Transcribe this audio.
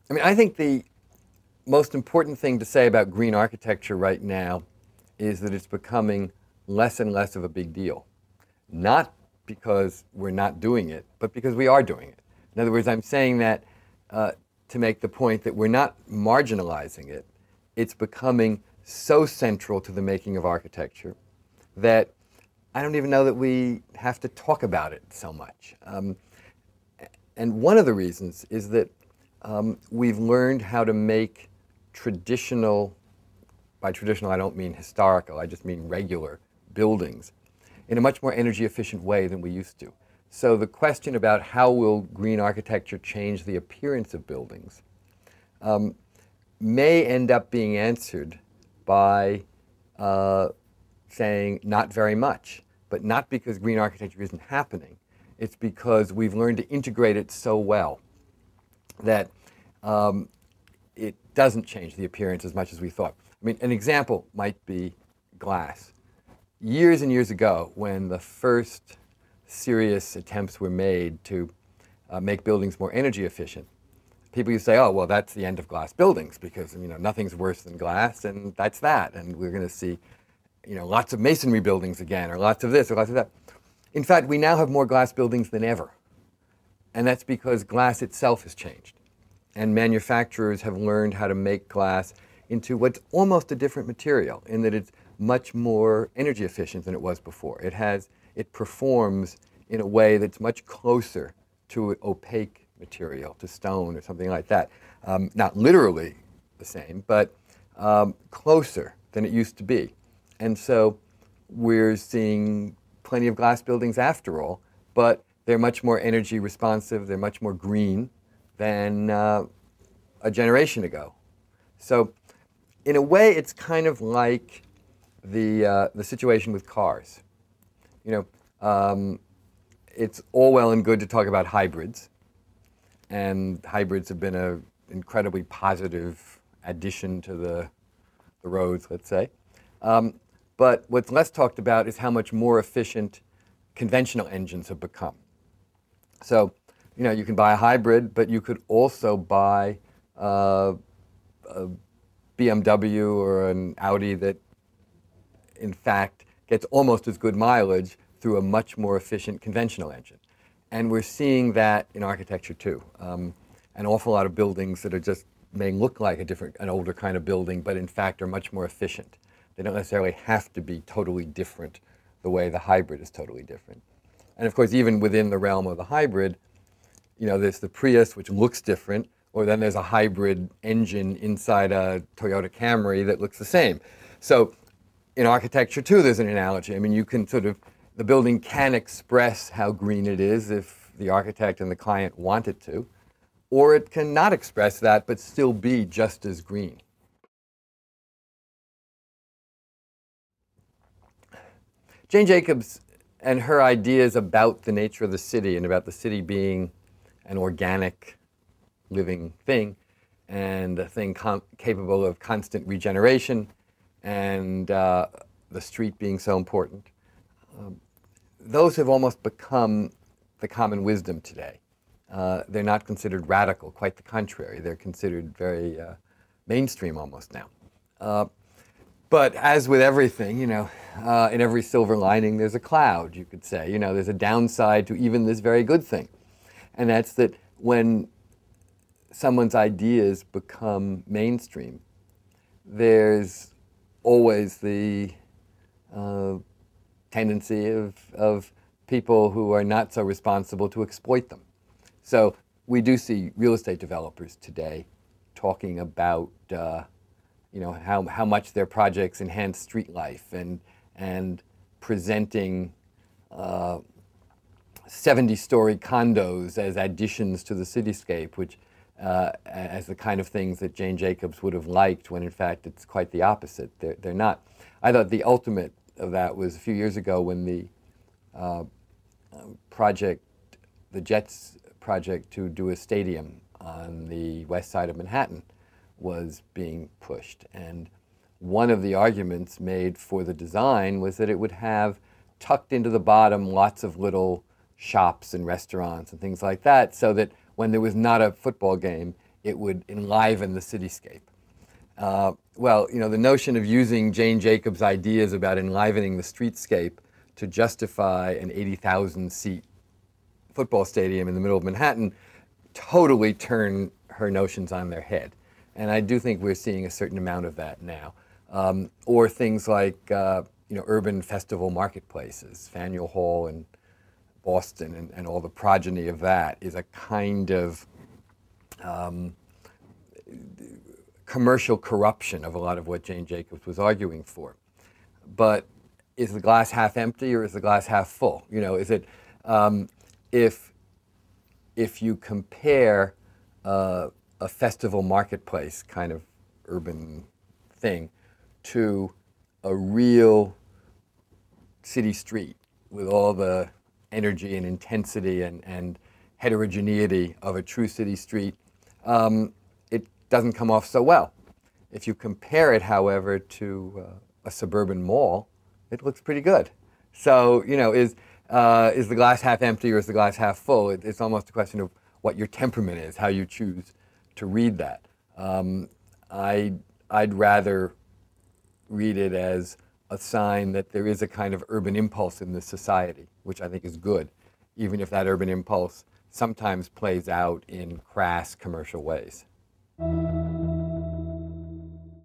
I mean, I think the most important thing to say about green architecture right now is that it's becoming less and less of a big deal. Not because we're not doing it, but because we are doing it. In other words, I'm saying that to make the point that we're not marginalizing it. It's becoming so central to the making of architecture that I don't even know that we have to talk about it so much. And one of the reasons is that we've learned how to make traditional, by traditional I don't mean historical, I just mean regular buildings, in a much more energy efficient way than we used to. So the question about how will green architecture change the appearance of buildings may end up being answered by saying not very much, but not because green architecture isn't happening. It's because we've learned to integrate it so well that it doesn't change the appearance as much as we thought. I mean, an example might be glass. Years and years ago, when the first serious attempts were made to make buildings more energy efficient, people used to say, oh, well, that's the end of glass buildings because, you know, nothing's worse than glass, and that's that. And we're going to see, you know, lots of masonry buildings again, or lots of this, or lots of that. In fact, we now have more glass buildings than ever. And that's because glass itself has changed. And manufacturers have learned how to make glass into what's almost a different material, in that it's much more energy efficient than it was before. It performs in a way that's much closer to opaque material, to stone or something like that. Not literally the same, but closer than it used to be. And so we're seeing plenty of glass buildings after all, but they're much more energy responsive, they're much more green than a generation ago. So in a way, it's kind of like the situation with cars. You know, it's all well and good to talk about hybrids, and hybrids have been an incredibly positive addition to the roads, let's say. But what's less talked about is how much more efficient conventional engines have become. So, you know, you can buy a hybrid, but you could also buy a BMW or an Audi that, in fact, gets almost as good mileage through a much more efficient conventional engine. And we're seeing that in architecture too. An awful lot of buildings that are just may look like an older kind of building, but in fact are much more efficient. They don't necessarily have to be totally different the way the hybrid is totally different. And of course, even within the realm of the hybrid, you know, there's the Prius, which looks different, or then there's a hybrid engine inside a Toyota Camry that looks the same. So in architecture too, there's an analogy. I mean, you can sort of, the building can express how green it is if the architect and the client want it to, or it can not express that but still be just as green. Jane Jacobs and her ideas about the nature of the city and about the city being an organic living thing and a thing capable of constant regeneration and the street being so important, those have almost become the common wisdom today. They're not considered radical, quite the contrary. They're considered very mainstream almost now. But as with everything, you know, in every silver lining there's a cloud, you could say. You know, there's a downside to even this very good thing. And that's that when someone's ideas become mainstream, there's always the tendency of people who are not so responsible to exploit them. So we do see real estate developers today talking about you know, how much their projects enhance street life and presenting 70-story condos as additions to the cityscape, which as the kind of things that Jane Jacobs would have liked, when in fact it's quite the opposite. They're not. I thought the ultimate of that was a few years ago when the the Jets project to do a stadium on the west side of Manhattan was being pushed. And one of the arguments made for the design was that it would have tucked into the bottom lots of little shops and restaurants and things like that, so that when there was not a football game, it would enliven the cityscape. Well, you know, the notion of using Jane Jacobs' ideas about enlivening the streetscape to justify an 80,000 seat football stadium in the middle of Manhattan totally turned her notions on their head. And I do think we're seeing a certain amount of that now. Or things like, you know, urban festival marketplaces. Faneuil Hall in Boston and all the progeny of that is a kind of commercial corruption of a lot of what Jane Jacobs was arguing for. But is the glass half empty or is the glass half full? You know, is it, if you compare a festival marketplace kind of urban thing to a real city street with all the energy and intensity and heterogeneity of a true city street, it doesn't come off so well. If you compare it, however, to a suburban mall, it looks pretty good. So, you know, is the glass half empty or is the glass half full? It's almost a question of what your temperament is, how you choose to read that. I'd rather read it as a sign that there is a kind of urban impulse in this society, which I think is good, even if that urban impulse sometimes plays out in crass commercial ways.